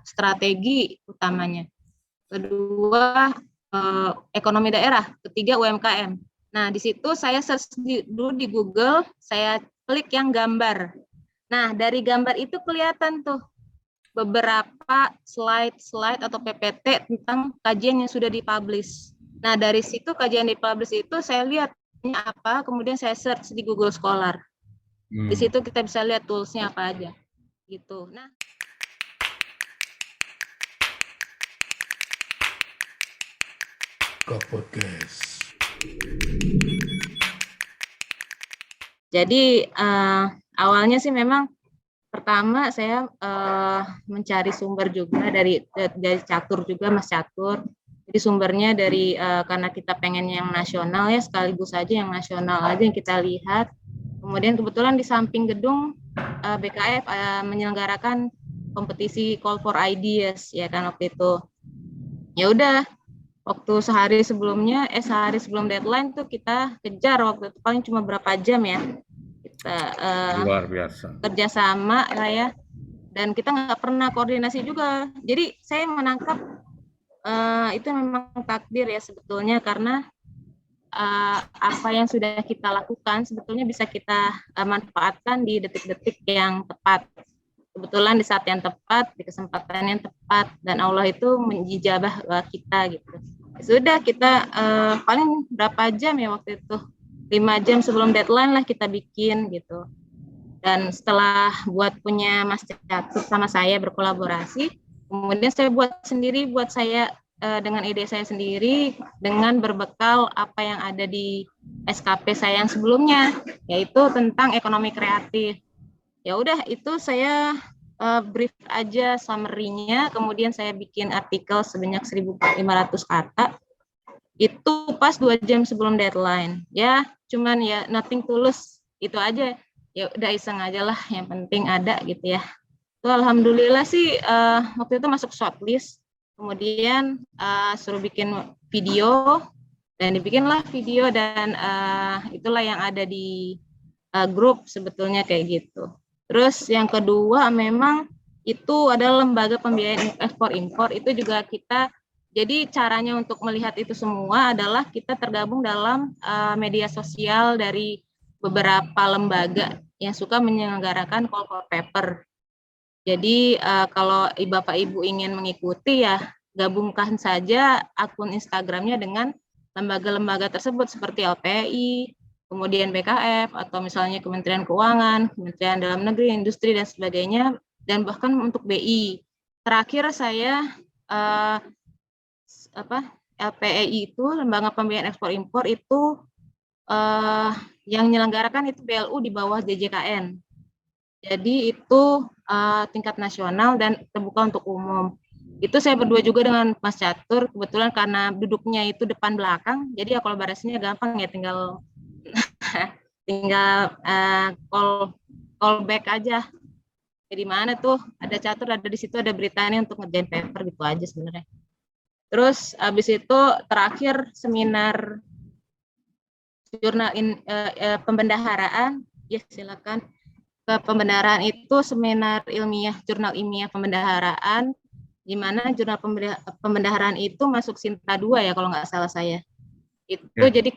strategi utamanya. Kedua, ekonomi daerah. Ketiga, UMKM. Nah, di situ saya search dulu di Google, saya klik yang gambar. Nah, dari gambar itu kelihatan tuh beberapa slide atau PPT tentang kajian yang sudah dipublish. Nah, dari situ kajian dipublish itu saya lihat apa, kemudian saya search di Google Scholar. Di situ kita bisa lihat toolsnya apa aja. Gitu. Nah, Podcast. Jadi awalnya sih memang pertama saya mencari sumber juga dari Catur juga, Mas Catur. Jadi sumbernya dari karena kita pengen yang nasional ya, sekaligus aja yang nasional aja yang kita lihat. Kemudian kebetulan di samping gedung BKF menyelenggarakan kompetisi Call for Ideas ya kan waktu itu. Ya udah, waktu sehari sebelum deadline tuh kita kejar, waktu itu paling cuma berapa jam ya kita Luar biasa. kerjasama lah ya, dan kita nggak pernah koordinasi juga. Jadi saya menangkap itu memang takdir ya sebetulnya, karena apa yang sudah kita lakukan sebetulnya bisa kita manfaatkan di detik-detik yang tepat. Kebetulan di saat yang tepat, di kesempatan yang tepat, dan Allah itu menjijabah kita gitu. Sudah kita paling berapa jam ya waktu itu, 5 jam sebelum deadline lah kita bikin gitu. Dan setelah buat punya Mas Catur sama saya berkolaborasi, kemudian saya buat sendiri, buat saya dengan ide saya sendiri, dengan berbekal apa yang ada di SKP saya yang sebelumnya, yaitu tentang ekonomi kreatif. Ya udah, itu saya brief aja summary-nya, kemudian saya bikin artikel sebanyak 1.500 kata. Itu pas 2 jam sebelum deadline. Ya, cuman ya nothing tulus, itu aja. Ya udah iseng aja lah, yang penting ada gitu ya. Itu alhamdulillah sih waktu itu masuk shortlist. Kemudian suruh bikin video, dan dibikinlah video, dan itulah yang ada di grup sebetulnya kayak gitu. Terus yang kedua memang itu adalah lembaga pembiayaan ekspor-impor. Itu juga kita, jadi caranya untuk melihat itu semua adalah kita tergabung dalam media sosial dari beberapa lembaga yang suka menyelenggarakan call for paper. Jadi kalau Bapak Ibu ingin mengikuti ya gabungkan saja akun Instagramnya dengan lembaga-lembaga tersebut seperti LPI, kemudian BKF, atau misalnya Kementerian Keuangan, Kementerian Dalam Negeri, Industri, dan sebagainya, dan bahkan untuk BI. Terakhir saya LPI itu, Lembaga Pembiayaan Ekspor Impor itu yang menyelenggarakan itu BLU di bawah JJKN. Jadi itu tingkat nasional dan terbuka untuk umum. Itu saya berdua juga dengan Mas Catur, kebetulan karena duduknya itu depan belakang, jadi ya kolaborasinya gampang ya, tinggal call back aja. Jadi mana tuh ada Catur, ada di situ, ada beritanya untuk ngerjain paper gitu aja sebenarnya. Terus habis itu terakhir seminar jurnal pembendaharaan, ya silakan. Ke pembenaran itu seminar ilmiah, jurnal ilmiah pembendaharaan, di mana jurnal pembendaharaan itu masuk Sinta 2 ya kalau nggak salah saya. Itu jadi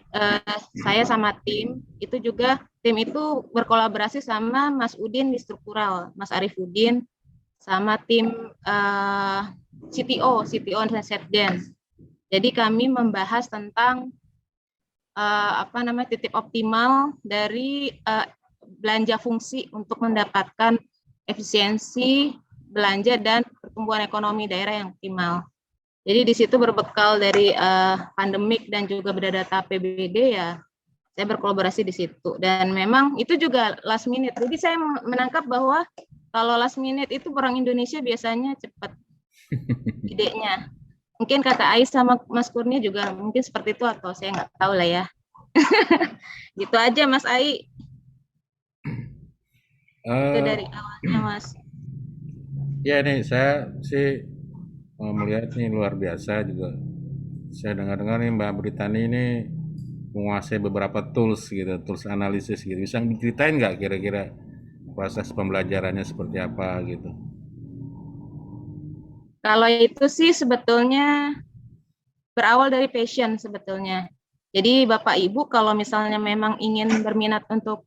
saya sama tim itu juga, tim itu berkolaborasi sama Mas Udin di struktural, Mas Arif Udin, sama tim CTO dan Setden. Jadi kami membahas tentang titik optimal dari belanja fungsi untuk mendapatkan efisiensi belanja dan pertumbuhan ekonomi daerah yang optimal. Jadi di situ berbekal dari pandemik dan juga berdata APBD ya, saya berkolaborasi di situ. Dan memang itu juga last minute. Jadi saya menangkap bahwa kalau last minute itu orang Indonesia biasanya cepat idenya. Mungkin kata Ais sama Mas Kurnia juga mungkin seperti itu, atau saya nggak tahu lah ya. Gitu aja Mas Ai. Itu dari awalnya Mas. Ya nih saya sih melihat nih luar biasa juga. Saya dengar-dengar nih Mbak Britani ini menguasai beberapa tools gitu, tools analisis gitu. Bisa diceritain nggak kira-kira proses pembelajarannya seperti apa gitu? Kalau itu sih sebetulnya berawal dari passion sebetulnya. Jadi Bapak Ibu kalau misalnya memang ingin berminat untuk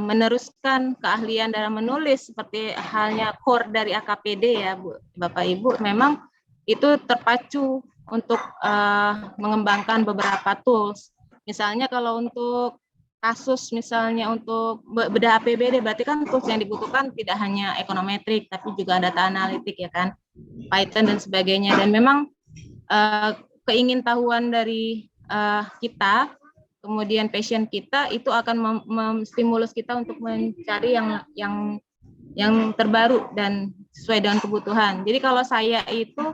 meneruskan keahlian dalam menulis seperti halnya core dari AKPD ya Bu, Bapak Ibu, memang itu terpacu untuk mengembangkan beberapa tools. Misalnya kalau untuk kasus misalnya untuk bedah APBD berarti kan tools yang dibutuhkan tidak hanya ekonometrik tapi juga data analitik ya kan, Python dan sebagainya. Dan memang keingintahuan dari kita, kemudian passion kita itu akan memstimulus kita untuk mencari yang terbaru dan sesuai dengan kebutuhan. Jadi kalau saya itu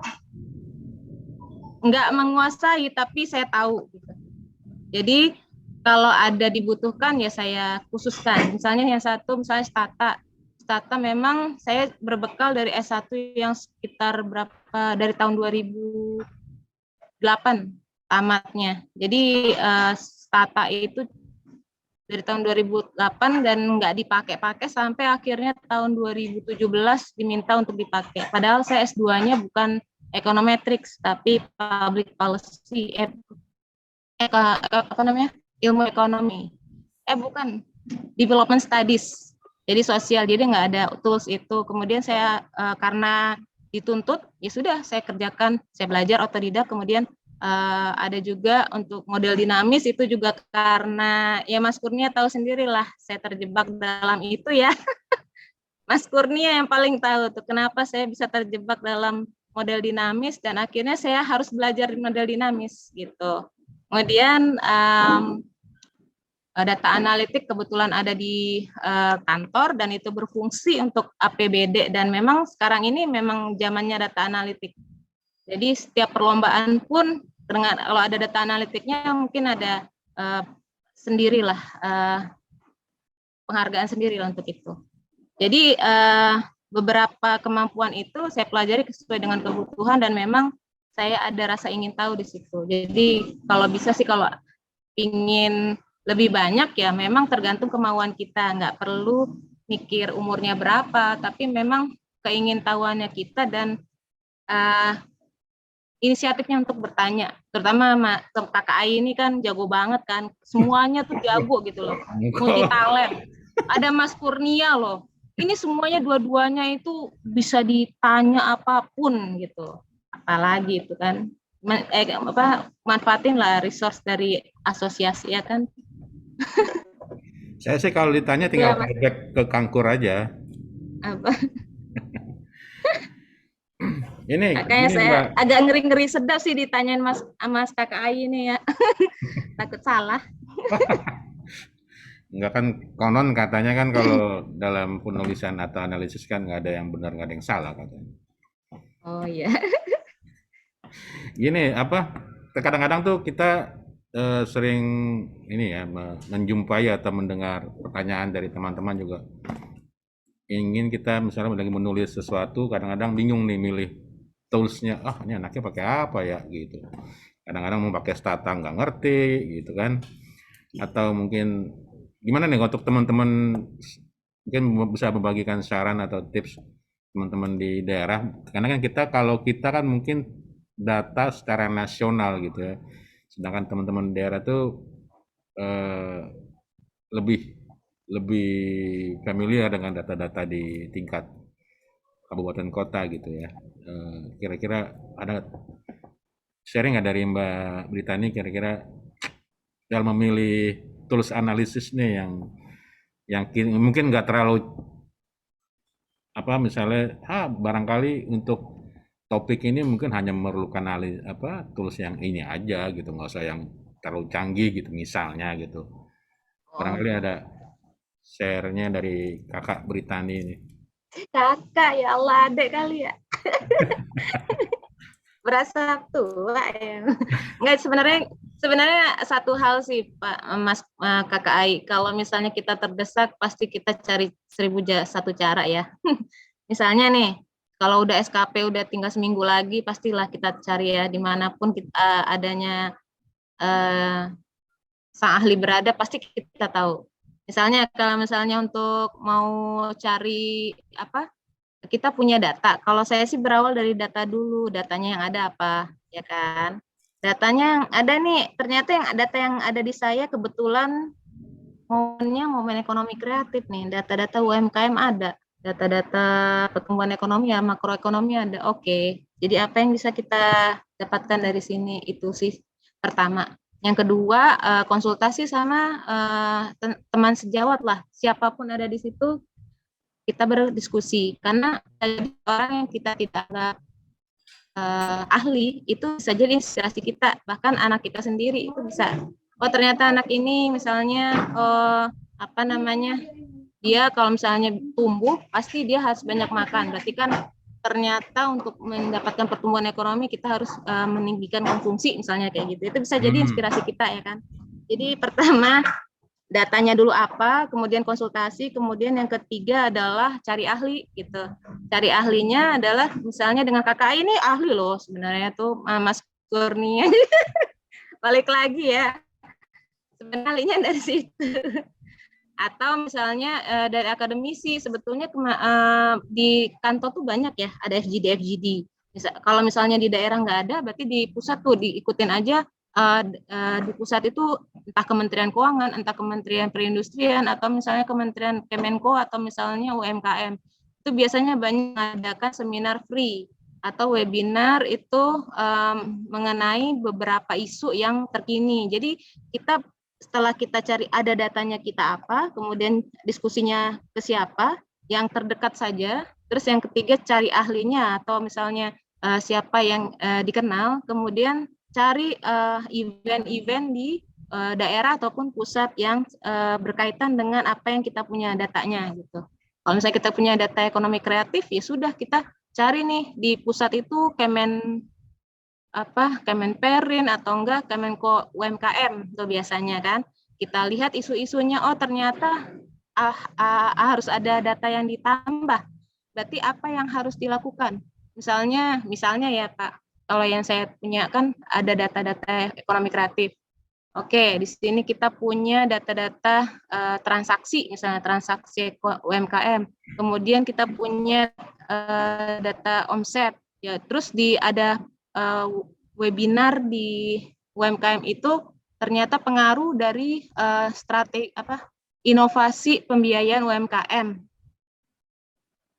nggak menguasai tapi saya tahu gitu. Jadi kalau ada dibutuhkan ya saya khususkan. Misalnya yang satu misalnya Stata memang saya berbekal dari S1 yang sekitar berapa dari tahun 2008 tamatnya. Jadi Stata itu dari tahun 2008 dan nggak dipakai-pakai sampai akhirnya tahun 2017 diminta untuk dipakai. Padahal saya S2-nya bukan econometrics tapi public policy, apa namanya, ilmu ekonomi. Bukan, development studies. Jadi sosial, jadi nggak ada tools itu. Kemudian saya karena dituntut, ya sudah saya kerjakan, saya belajar otodidak. Kemudian ada juga untuk model dinamis itu juga karena ya Mas Kurnia tahu sendirilah, saya terjebak dalam itu ya. Mas Kurnia yang paling tahu tuh kenapa saya bisa terjebak dalam model dinamis dan akhirnya saya harus belajar model dinamis gitu. Kemudian data analitik kebetulan ada di kantor dan itu berfungsi untuk APBD dan memang sekarang ini memang zamannya data analitik. Jadi setiap perlombaan pun dengan kalau ada data analitiknya mungkin ada sendirilah penghargaan sendirilah untuk itu. Jadi beberapa kemampuan itu saya pelajari sesuai dengan kebutuhan dan memang saya ada rasa ingin tahu di situ. Jadi kalau bisa sih kalau ingin lebih banyak ya memang tergantung kemauan kita, nggak perlu mikir umurnya berapa, tapi memang keingintahuannya kita dan inisiatifnya untuk bertanya. Terutama kakak Ai ini kan jago banget kan, semuanya tuh jago gitu loh, multi talent. Ada Mas Kurnia loh, ini semuanya dua-duanya itu bisa ditanya apapun gitu, apalagi itu kan manfaatin lah resource dari asosiasi ya kan. Saya sih kalau ditanya Ya tinggal Mas, callback ke Kangkur aja. apa, makanya Ini saya Mbak, agak ngeri-ngeri sedap sih ditanyain Mas kakak Ai ini ya, takut salah. nggak kan konon katanya kan kalau dalam penulisan atau analisis kan nggak ada yang benar, nggak ada yang salah katanya. Oh iya. Gini, apa, kadang-kadang tuh kita sering ini ya, menjumpai atau mendengar pertanyaan dari teman-teman juga. Ingin kita misalnya lagi menulis sesuatu, kadang-kadang bingung nih milih toolsnya. Ah, ini anaknya pakai apa ya gitu. Kadang-kadang mau pakai stata nggak ngerti gitu kan. Atau mungkin gimana nih untuk teman-teman mungkin bisa membagikan saran atau tips teman-teman di daerah. Karena kan kita kalau kita kan mungkin data secara nasional gitu ya. Sedangkan teman-teman daerah tuh eh, lebih lebih familiar dengan data-data di tingkat kabupaten kota gitu ya. Kira-kira ada sharing nggak dari Mbak Britani kira-kira dalam memilih tools analisis nih yang mungkin nggak terlalu apa misalnya barangkali untuk topik ini mungkin hanya memerlukan tools yang ini aja gitu nggak usah yang terlalu canggih gitu misalnya gitu Oh, barangkali ada share-nya dari kakak Britani ini. kakak ya Allah, adek kali ya. Berasa tua ya. Enggak, sebenarnya satu hal sih Pak Mas Kakak Ai. Kalau misalnya kita terdesak pasti kita cari satu cara ya. Misalnya nih, kalau udah SKP udah tinggal seminggu lagi, pastilah kita cari ya dimanapun kita adanya eh, sang ahli berada pasti kita tahu. Misalnya kalau misalnya untuk mau cari apa kita punya data. Kalau saya sih berawal dari data dulu, datanya yang ada apa, ya kan? Datanya yang ada nih, ternyata data yang ada di saya kebetulan momennya momen ekonomi kreatif nih, data-data UMKM ada, data-data pertumbuhan ekonomi ya, makroekonomi ada. Oke, jadi apa yang bisa kita dapatkan dari sini itu sih pertama. Yang kedua, konsultasi sama teman sejawat lah, siapapun ada di situ kita berdiskusi karena ada orang yang kita tidak ahli itu bisa jadi inspirasi kita, bahkan anak kita sendiri itu bisa, oh ternyata anak ini misalnya apa namanya, dia kalau misalnya tumbuh pasti dia harus banyak makan, berarti kan ternyata untuk mendapatkan pertumbuhan ekonomi kita harus meninggikan konsumsi misalnya kayak gitu, itu bisa jadi inspirasi kita ya kan. Jadi pertama datanya dulu apa, kemudian konsultasi, kemudian yang ketiga adalah cari ahli gitu. Cari ahlinya adalah misalnya dengan KKI ini ahli loh sebenarnya tuh Mas Kurnia. Balik lagi ya. Sebenarnya ahlinya dari situ. Atau misalnya dari akademisi, sebetulnya di kantor tuh banyak ya, ada FGD. Kalau misalnya di daerah nggak ada, berarti di pusat tuh diikutin aja. Di pusat itu entah Kementerian Keuangan, entah Kementerian Perindustrian, atau misalnya Kementerian Kemenko, atau misalnya UMKM. Itu biasanya banyak mengadakan seminar free atau webinar itu mengenai beberapa isu yang terkini. Jadi kita setelah kita cari ada datanya kita apa, kemudian diskusinya ke siapa, yang terdekat saja, terus yang ketiga cari ahlinya atau misalnya siapa yang dikenal, kemudian cari event-event di daerah ataupun pusat yang berkaitan dengan apa yang kita punya datanya gitu. Kalau misalnya kita punya data ekonomi kreatif, ya sudah kita cari nih di pusat itu Kemenperin atau enggak Kemenko UMKM tuh biasanya kan. Kita lihat isu-isunya, oh ternyata harus ada data yang ditambah. Berarti apa yang harus dilakukan? Misalnya ya Pak, kalau yang saya punya kan ada data-data ekonomi kreatif. Oke, di sini kita punya data-data transaksi, misalnya transaksi UMKM. Kemudian kita punya data omset. Ya, terus ada webinar di UMKM itu ternyata pengaruh dari strategi inovasi pembiayaan UMKM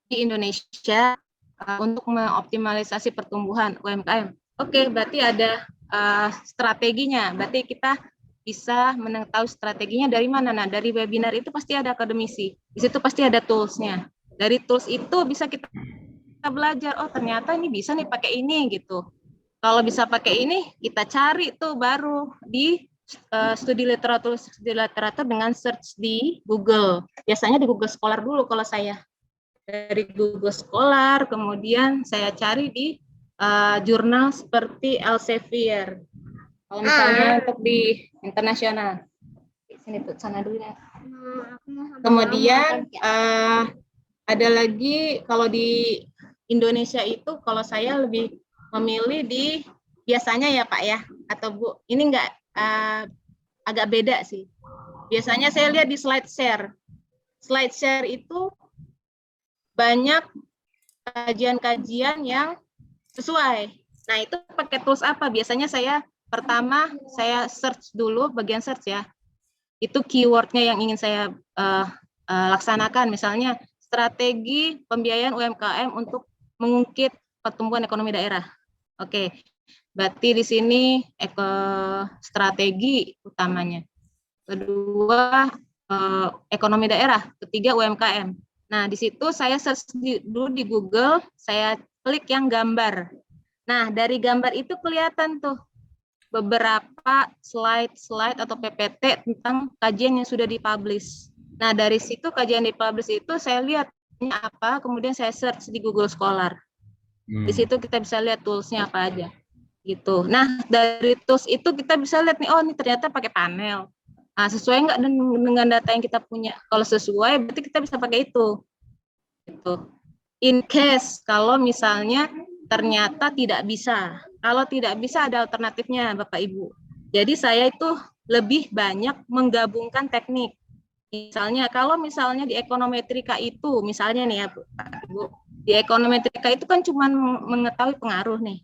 di Indonesia untuk mengoptimalisasi pertumbuhan UMKM. Oke, berarti ada strateginya. Berarti kita bisa mengetahui strateginya dari mana. Nah, dari webinar itu pasti ada akademisi. Di situ pasti ada tools-nya. Dari tools itu bisa kita belajar, oh ternyata ini bisa nih pakai ini gitu. Kalau bisa pakai ini, kita cari tuh baru di studi literatur dengan search di Google. Biasanya di Google Scholar dulu kalau saya. Dari Google Scholar, kemudian saya cari di jurnal seperti Elsevier. Kalau misalnya untuk di internasional. Sini tuh, sana dulu ya. Kemudian ada lagi kalau di Indonesia itu, kalau saya lebih memilih di biasanya ya Pak ya, atau Bu, ini enggak agak beda sih. Biasanya saya lihat di SlideShare. SlideShare itu banyak kajian-kajian yang sesuai. Nah, itu pakai tools apa? Biasanya pertama saya search dulu, bagian search ya. Itu keywordnya yang ingin saya laksanakan. Misalnya, strategi pembiayaan UMKM untuk mengungkit pertumbuhan ekonomi daerah. Oke, berarti di sini strategi utamanya. Kedua, ekonomi daerah. Ketiga, UMKM. Nah, di situ saya search dulu di Google, saya klik yang gambar. Nah, dari gambar itu kelihatan tuh beberapa slide atau PPT tentang kajian yang sudah dipublish. Nah, dari situ kajian dipublish itu saya lihat apa, kemudian saya search di Google Scholar. Di situ kita bisa lihat toolsnya apa aja gitu. Nah, dari tools itu kita bisa lihat nih, oh ini ternyata pakai panel. Nah, sesuai nggak dengan data yang kita punya? Kalau sesuai, berarti kita bisa pakai itu. Gitu. In case kalau misalnya ternyata tidak bisa. Kalau tidak bisa ada alternatifnya, Bapak Ibu. Jadi saya itu lebih banyak menggabungkan teknik. Misalnya kalau misalnya di ekonometrika itu, misalnya nih ya Bapak Ibu, Di ekonometrika itu kan cuma mengetahui pengaruh nih.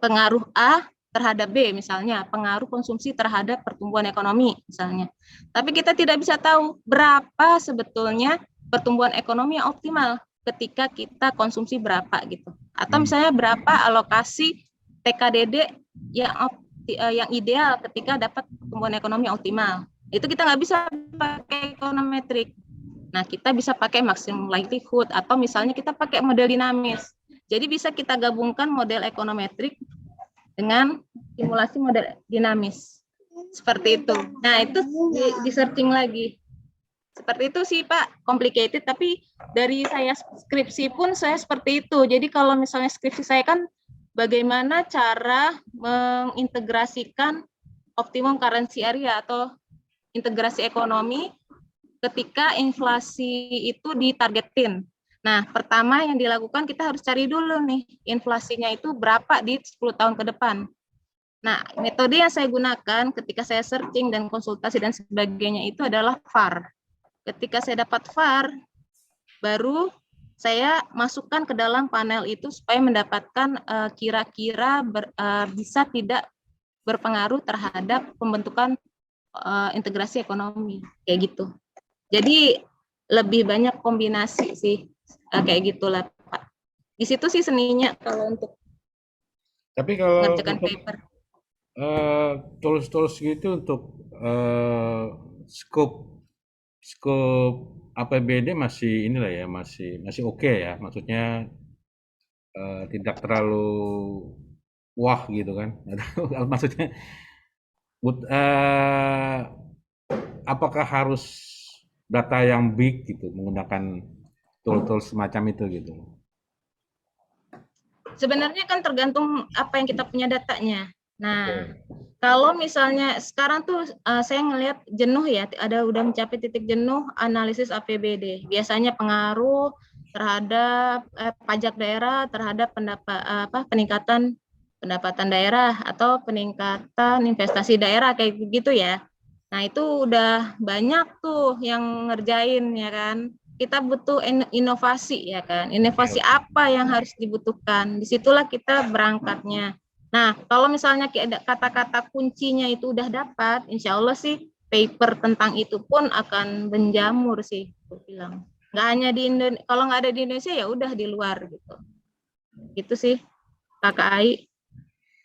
Pengaruh A terhadap B misalnya, pengaruh konsumsi terhadap pertumbuhan ekonomi misalnya. Tapi kita tidak bisa tahu berapa sebetulnya pertumbuhan ekonomi yang optimal ketika kita konsumsi berapa gitu. Atau misalnya berapa alokasi TKDD yang ideal ketika dapat pertumbuhan ekonomi yang optimal. Itu kita nggak bisa pakai ekonometrik. Nah, kita bisa pakai maximum likelihood atau misalnya kita pakai model dinamis. Jadi bisa kita gabungkan model ekonometrik dengan simulasi model dinamis. Seperti itu. Nah, itu di searching lagi. Seperti itu sih, Pak. Complicated, tapi dari saya skripsi pun saya seperti itu. Jadi kalau misalnya skripsi saya kan bagaimana cara mengintegrasikan optimum currency area atau integrasi ekonomi ketika inflasi itu ditargetin. Nah, pertama yang dilakukan kita harus cari dulu nih inflasinya itu berapa di 10 tahun ke depan. Nah, metode yang saya gunakan ketika saya searching dan konsultasi dan sebagainya itu adalah VAR. Ketika saya dapat VAR, baru saya masukkan ke dalam panel itu supaya mendapatkan kira-kira bisa tidak berpengaruh terhadap pembentukan integrasi ekonomi, kayak gitu. Jadi lebih banyak kombinasi sih, kayak gitulah Pak. Di situ sih seninya kalau untuk Tapi kalau mengerjakan untuk paper. tools-tools gitu untuk scope scope APBD masih inilah ya, masih masih oke ya. Maksudnya tidak terlalu wah gitu kan. Maksudnya apakah harus data yang big gitu menggunakan tool-tool semacam itu gitu? Sebenarnya kan tergantung apa yang kita punya datanya. Nah, Oke. kalau misalnya sekarang tuh saya ngelihat jenuh ya, udah mencapai titik jenuh analisis APBD. Biasanya pengaruh terhadap pajak daerah terhadap peningkatan pendapatan daerah atau peningkatan investasi daerah kayak gitu ya. Nah, itu udah banyak tuh yang ngerjain ya kan. Kita butuh inovasi ya kan. Oke, Inovasi oke. apa yang harus dibutuhkan? Disitulah kita berangkatnya. Nah, kalau misalnya kata-kata kuncinya itu udah dapat, insya Allah sih paper tentang itu pun akan menjamur sih, aku bilang. Nggak hanya di Indonesia, kalau nggak ada di Indonesia ya udah di luar gitu. Gitu sih, Kakak Ai.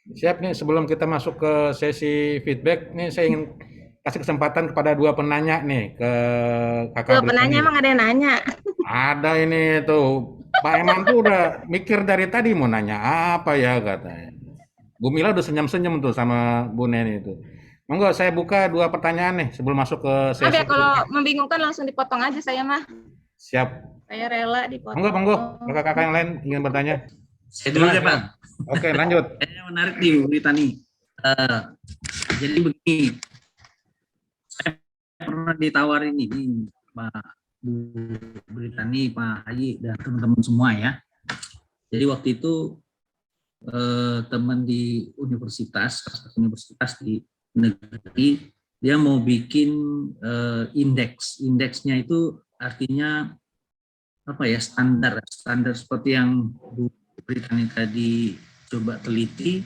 Siap nih, sebelum kita masuk ke sesi feedback, nih saya ingin kasih kesempatan kepada dua penanya nih ke Kakak Tuh, penanya Britani. emang ada yang nanya. Ada ini tuh, Pak Eman tuh udah mikir dari tadi mau nanya apa ya katanya. Bu Mila udah senyum-senyum tuh sama Bu Neni itu. Monggo saya buka dua pertanyaan nih sebelum masuk ke Maaf sesi ya kalau feedback. membingungkan langsung dipotong aja saya mah. Siap. Saya rela Monggo, monggo. dipotong. Kakak-kakak yang lain ingin bertanya. Saya dulu deh, Bang. Oke, lanjut. Kayaknya menarik nih, Bu Ritani. Jadi begini, saya pernah ditawarin ini, Pak Bu Ritani, Pak Haji, dan teman-teman semua ya. Jadi waktu itu teman di universitas di negeri, dia mau bikin indeksnya itu artinya apa ya, standar seperti yang Bu Britani tadi coba teliti,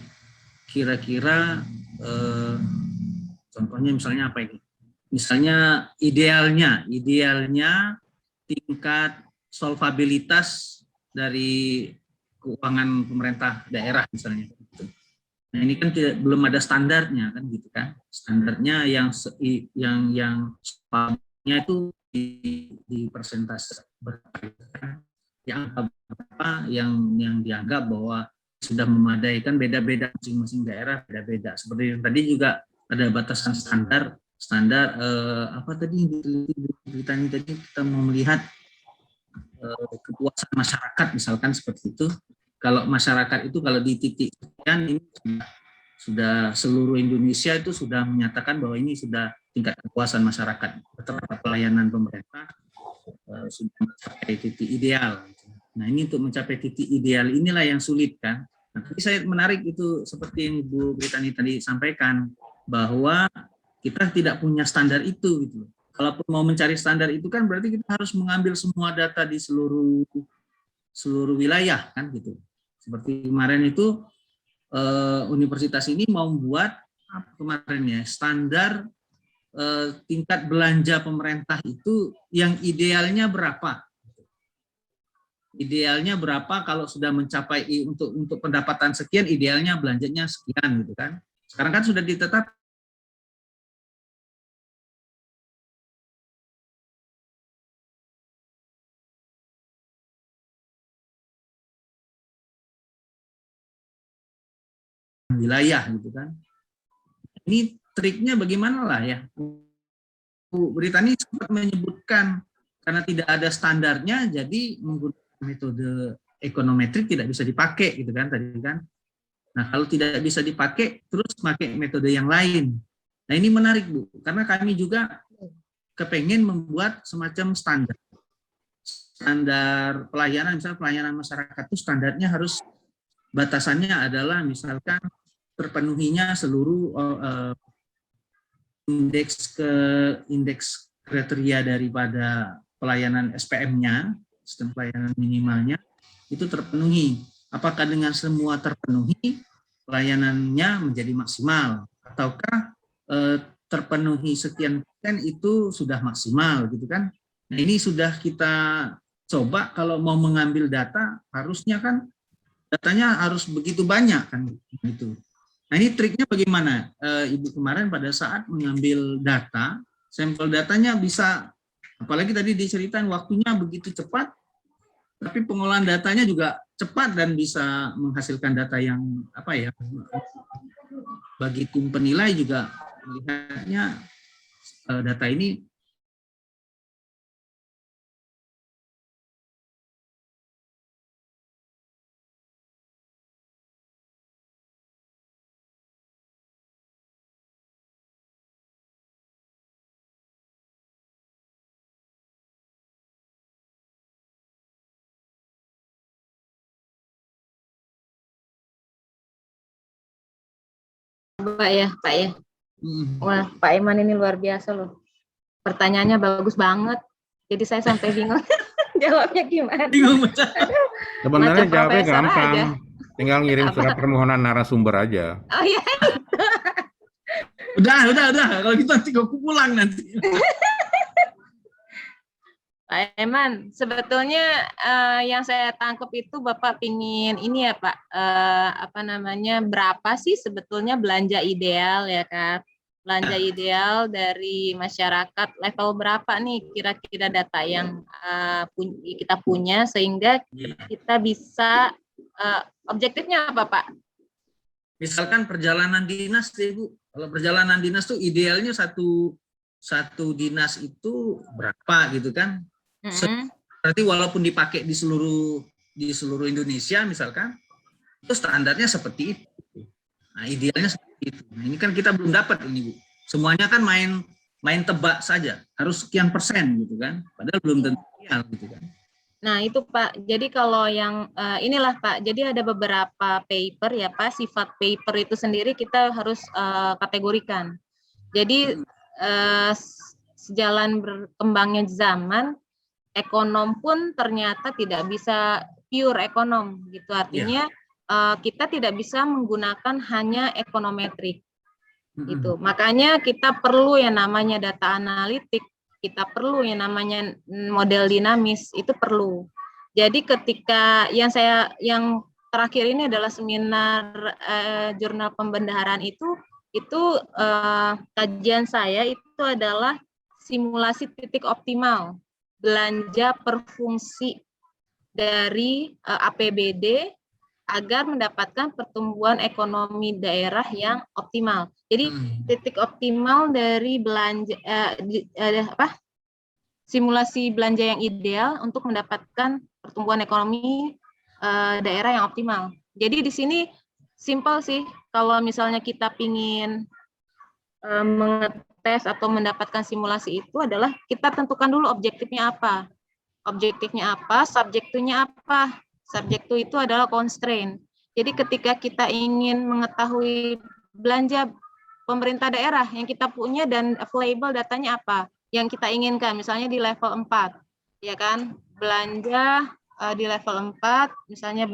kira-kira contohnya misalnya apa ini? Misalnya idealnya tingkat solvabilitas dari keuangan pemerintah daerah misalnya. Nah ini kan belum ada standarnya kan gitu kan. Standarnya yang itu di persentase yang apa yang dianggap bahwa sudah memadai, kan beda-beda masing-masing daerah beda-beda. Seperti yang tadi juga ada batasan standar apa tadi yang diteliti tadi, kita mau melihat kepuasan masyarakat misalkan seperti itu. Kalau masyarakat itu kalau di titik kan ini sudah seluruh Indonesia itu sudah menyatakan bahwa ini sudah tingkat kepuasan masyarakat terhadap pelayanan pemerintah sudah mencapai titik ideal. Nah ini untuk mencapai titik ideal inilah yang sulit kan. Nah, tapi saya menarik itu seperti yang Bu Britani tadi sampaikan bahwa kita tidak punya standar itu gitu. Kalaupun mau mencari standar itu kan berarti kita harus mengambil semua data di seluruh seluruh wilayah kan gitu. Seperti kemarin itu universitas ini mau membuat apa kemarin ya, standar tingkat belanja pemerintah itu yang idealnya berapa? Idealnya berapa kalau sudah mencapai untuk pendapatan sekian, idealnya belanjanya sekian gitu kan. Sekarang kan sudah ditetapkan wilayah gitu kan. Ini triknya bagaimana lah ya. Bu Britani sempat menyebutkan karena tidak ada standarnya, jadi menggunakan metode ekonometrik tidak bisa dipakai gitu kan tadi kan. Nah kalau tidak bisa dipakai, terus pakai metode yang lain. Nah ini menarik Bu, karena kami juga kepengen membuat semacam standar pelayanan, misalnya pelayanan masyarakat itu standarnya harus batasannya adalah misalkan terpenuhinya seluruh indeks kriteria daripada pelayanan SPM-nya, sistem pelayanan minimalnya, itu terpenuhi. Apakah dengan semua terpenuhi, pelayanannya menjadi maksimal, ataukah terpenuhi sekian persen itu sudah maksimal, gitu kan? Nah ini sudah kita coba kalau mau mengambil data, harusnya kan datanya harus begitu banyak kan itu. Nah ini triknya bagaimana? Ibu kemarin pada saat mengambil data, sampel datanya bisa, apalagi tadi diceritain waktunya begitu cepat, tapi pengolahan datanya juga cepat dan bisa menghasilkan data yang apa ya? Bagi tim penilai juga melihatnya data ini Pak ya, Pak ya. Wah, Pak Iman ini luar biasa loh. Pertanyaannya bagus banget. Jadi saya sampai bingung jawabnya gimana. bingung. Sebenarnya Macam jawabnya profesor gampang. aja. Tinggal ngirim Apa? surat permohonan narasumber aja. Oh iya, Udah. Kalau gitu nanti aku pulang nanti. Pak Iman, sebetulnya yang saya tangkap itu Bapak pingin ini ya Pak, apa namanya, berapa sih sebetulnya belanja ideal ya kan? Belanja ideal dari masyarakat level berapa nih kira-kira data yang kita punya sehingga kita bisa objektifnya apa Pak? Misalkan perjalanan dinas deh Bu. Kalau perjalanan dinas tuh idealnya satu dinas itu berapa gitu kan? Berarti walaupun dipakai di seluruh Indonesia misalkan, itu standarnya seperti itu. Nah, idealnya seperti itu. Nah, ini kan kita belum dapat ini Bu. Semuanya kan main tebak saja, harus sekian persen gitu kan. Padahal belum tentu ideal gitu kan. Nah itu Pak, jadi kalau yang inilah Pak, jadi ada beberapa paper ya Pak, sifat paper itu sendiri kita harus kategorikan. Jadi sejalan berkembangnya zaman, ekonom pun ternyata tidak bisa pure ekonom gitu, artinya kita tidak bisa menggunakan hanya ekonometrik gitu. Makanya kita perlu yang namanya data analitik, kita perlu yang namanya model dinamis, itu perlu. Jadi ketika yang terakhir ini adalah seminar jurnal pembendaharaan itu kajian saya itu adalah simulasi titik optimal belanja per fungsi dari APBD agar mendapatkan pertumbuhan ekonomi daerah yang optimal. Jadi titik optimal dari belanja simulasi belanja yang ideal untuk mendapatkan pertumbuhan ekonomi daerah yang optimal. Jadi di sini simpel sih, kalau misalnya kita ingin mengetes atau mendapatkan simulasi itu adalah kita tentukan dulu objektifnya apa. Objektifnya apa, subjektunya apa. Subjektu itu adalah constraint. Jadi ketika kita ingin mengetahui belanja pemerintah daerah yang kita punya dan available datanya apa, yang kita inginkan, misalnya di level 4, ya kan, belanja di level 4, misalnya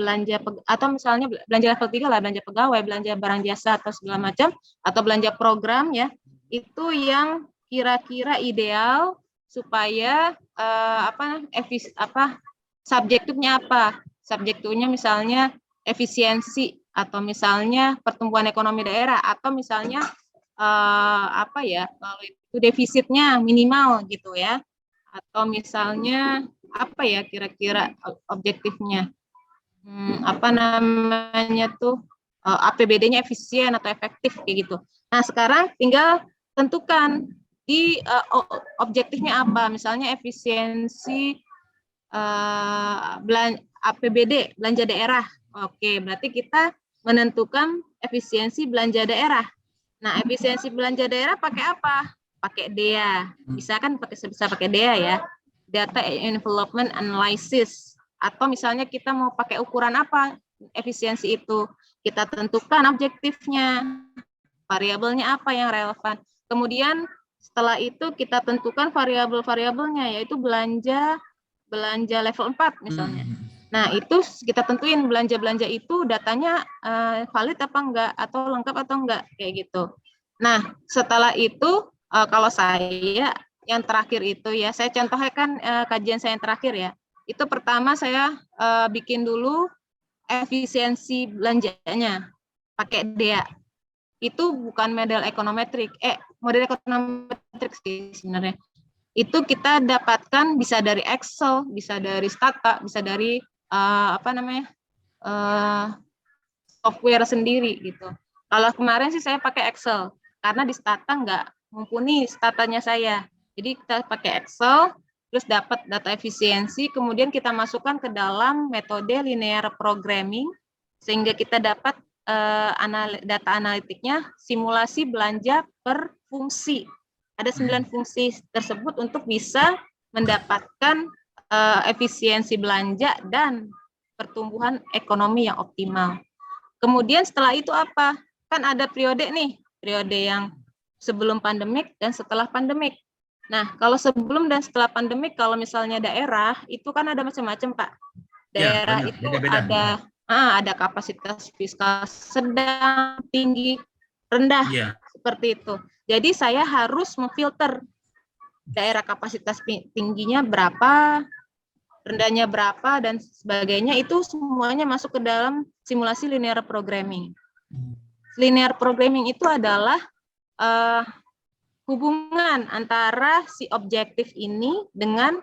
atau misalnya belanja level 3 lah, belanja pegawai, belanja barang jasa atau segala macam, atau belanja program ya, itu yang kira-kira ideal supaya subjektifnya apa? Subjektifnya misalnya efisiensi, atau misalnya pertumbuhan ekonomi daerah, atau misalnya kalau itu defisitnya minimal gitu ya, atau misalnya apa ya kira-kira objektifnya, APBD-nya efisien atau efektif kayak gitu. Nah sekarang tinggal tentukan di objektifnya apa, misalnya efisiensi APBD belanja daerah. Oke, berarti kita menentukan efisiensi belanja daerah. Nah, efisiensi belanja daerah pakai apa? Pakai DEA. Bisa kan bisa pakai DEA ya. Data Envelopment Analysis. Atau misalnya kita mau pakai ukuran apa efisiensi itu. Kita tentukan objektifnya. Variabelnya apa yang relevan. Kemudian setelah itu kita tentukan variabel-variabelnya, yaitu belanja level 4 misalnya. Nah, itu kita tentuin belanja-belanja itu datanya valid apa enggak, atau lengkap atau enggak, kayak gitu. Nah, setelah itu kalau saya yang terakhir itu ya, saya contohkan kajian saya yang terakhir ya. Itu pertama saya bikin dulu efisiensi belanjanya pakai DEA. Itu bukan model ekonometrik, model ekonometrik sih sebenarnya. Itu kita dapatkan bisa dari Excel, bisa dari Stata, bisa dari software sendiri gitu. Kalau kemarin sih saya pakai Excel karena di Stata nggak mumpuni statanya saya. Jadi kita pakai Excel, terus dapat data efisiensi, kemudian kita masukkan ke dalam metode linear programming sehingga kita dapat data analitiknya simulasi belanja per fungsi. Ada 9 fungsi tersebut untuk bisa mendapatkan efisiensi belanja dan pertumbuhan ekonomi yang optimal. Kemudian setelah itu apa? Kan ada periode nih, periode yang sebelum pandemik dan setelah pandemik. Nah, kalau sebelum dan setelah pandemik, kalau misalnya daerah, itu kan ada macam-macam, Pak. Daerah ya, itu beda-beda. Ada kapasitas fiskal sedang, tinggi, rendah, seperti itu. Jadi saya harus memfilter daerah kapasitas tingginya berapa, rendahnya berapa, dan sebagainya, itu semuanya masuk ke dalam simulasi linear programming. Linear programming itu adalah hubungan antara si objektif ini dengan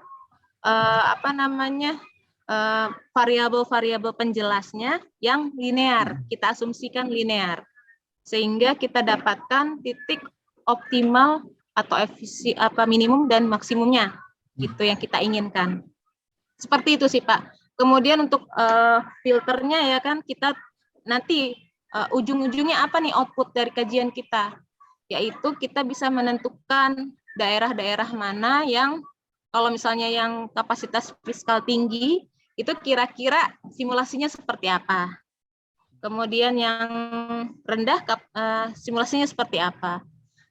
variabel-variabel penjelasnya yang linear, kita asumsikan linear, sehingga kita dapatkan titik optimal atau minimum dan maksimumnya, itu yang kita inginkan. Seperti itu sih Pak. Kemudian untuk filternya ya kan, kita nanti ujung-ujungnya apa nih output dari kajian kita, yaitu kita bisa menentukan daerah-daerah mana yang kalau misalnya yang kapasitas fiskal tinggi, itu kira-kira simulasinya seperti apa. Kemudian yang rendah simulasinya seperti apa.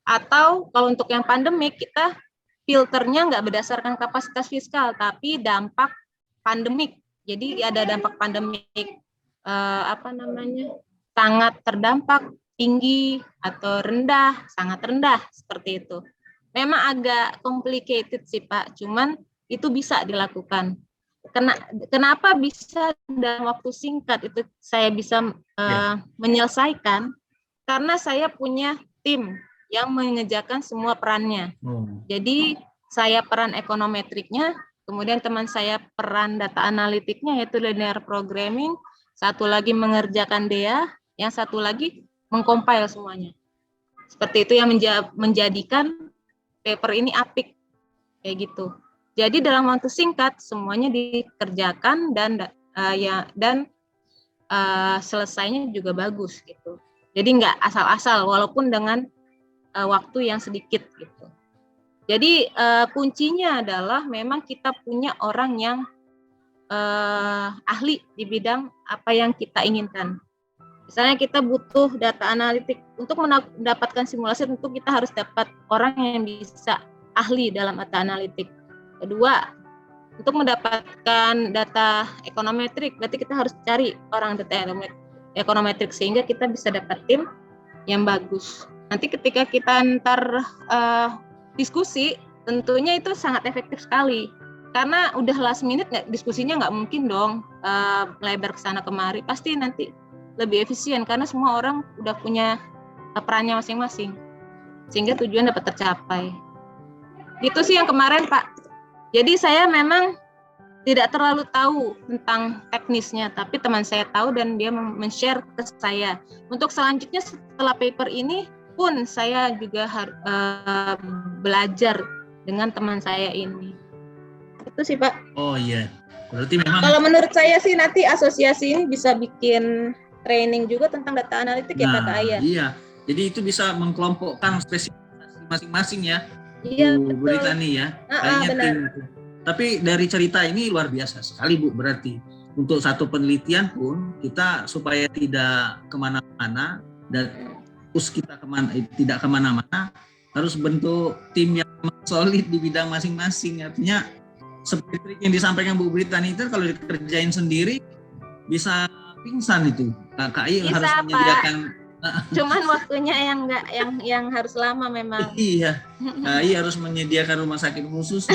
Atau kalau untuk yang pandemik, kita filternya nggak berdasarkan kapasitas fiskal, tapi dampak pandemik. Jadi ada dampak pandemik sangat terdampak, tinggi atau rendah, sangat rendah, seperti itu. Memang agak complicated sih Pak, cuman itu bisa dilakukan. Kenapa bisa dalam waktu singkat itu saya bisa menyelesaikan? Karena saya punya tim yang mengerjakan semua perannya. Jadi saya peran ekonometriknya, kemudian teman saya peran data analitiknya yaitu linear programming, satu lagi mengerjakan DEA, yang satu lagi mengcompile semuanya. Seperti itu yang menjadikan paper ini apik kayak gitu. Jadi dalam waktu singkat semuanya dikerjakan dan selesainya juga bagus gitu. Jadi nggak asal-asal walaupun dengan waktu yang sedikit gitu. Jadi kuncinya adalah memang kita punya orang yang ahli di bidang apa yang kita inginkan. Misalnya kita butuh data analitik, untuk mendapatkan simulasi tentu kita harus dapat orang yang bisa ahli dalam data analitik. Kedua, untuk mendapatkan data ekonometrik, berarti kita harus cari orang data ekonometrik sehingga kita bisa dapat tim yang bagus. Nanti ketika kita ntar diskusi, tentunya itu sangat efektif sekali. Karena udah last minute diskusinya nggak mungkin dong lebar ke sana kemari. Pasti nanti lebih efisien karena semua orang udah punya perannya masing-masing. Sehingga tujuan dapat tercapai. Itu sih yang kemarin, Pak. Jadi saya memang tidak terlalu tahu tentang teknisnya, tapi teman saya tahu dan dia men-share ke saya. Untuk selanjutnya setelah paper ini pun saya juga belajar dengan teman saya ini. Itu sih, Pak. Oh iya, berarti memang. Kalau menurut saya sih nanti asosiasi ini bisa bikin training juga tentang data analitik ya, Kak Aya. Iya, jadi itu bisa mengkelompokkan spesialisasi masing-masing ya. Iya, Bu Britani ya. Kayaknya benar. tim. Tapi dari cerita ini luar biasa sekali Bu, berarti untuk satu penelitian pun kita supaya tidak kemana-mana dan terus kita tidak kemana-mana harus bentuk tim yang solid di bidang masing-masing. Artinya seperti trik yang disampaikan Bu Britani itu kalau dikerjain sendiri bisa pingsan itu. KKI Bisa, harus menyediakan. Cuman waktunya yang harus lama memang. Iya, KKI harus menyediakan rumah sakit khusus.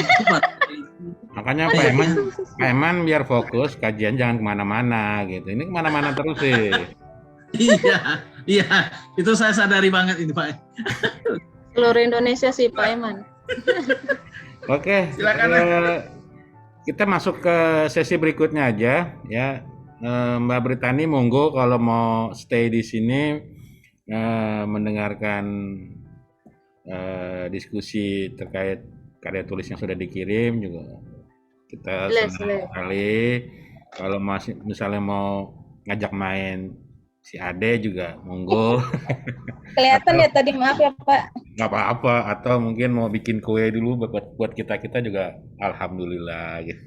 Makanya Pak Eman biar fokus kajian jangan kemana-mana gitu. Ini kemana-mana terus sih. Iya, itu saya sadari banget ini Pak. Seluruh Indonesia sih Pak Eman. Oke, silakan. Kita masuk ke sesi berikutnya aja ya. Mbak Britani monggo kalau mau stay di sini mendengarkan diskusi terkait karya tulis yang sudah dikirim juga kita senang sekali. Kalau masih misalnya mau ngajak main si Ade juga monggo. Kelihatan ya tadi, maaf ya Pak. Nggak apa-apa, atau mungkin mau bikin kue dulu buat kita juga alhamdulillah gitu.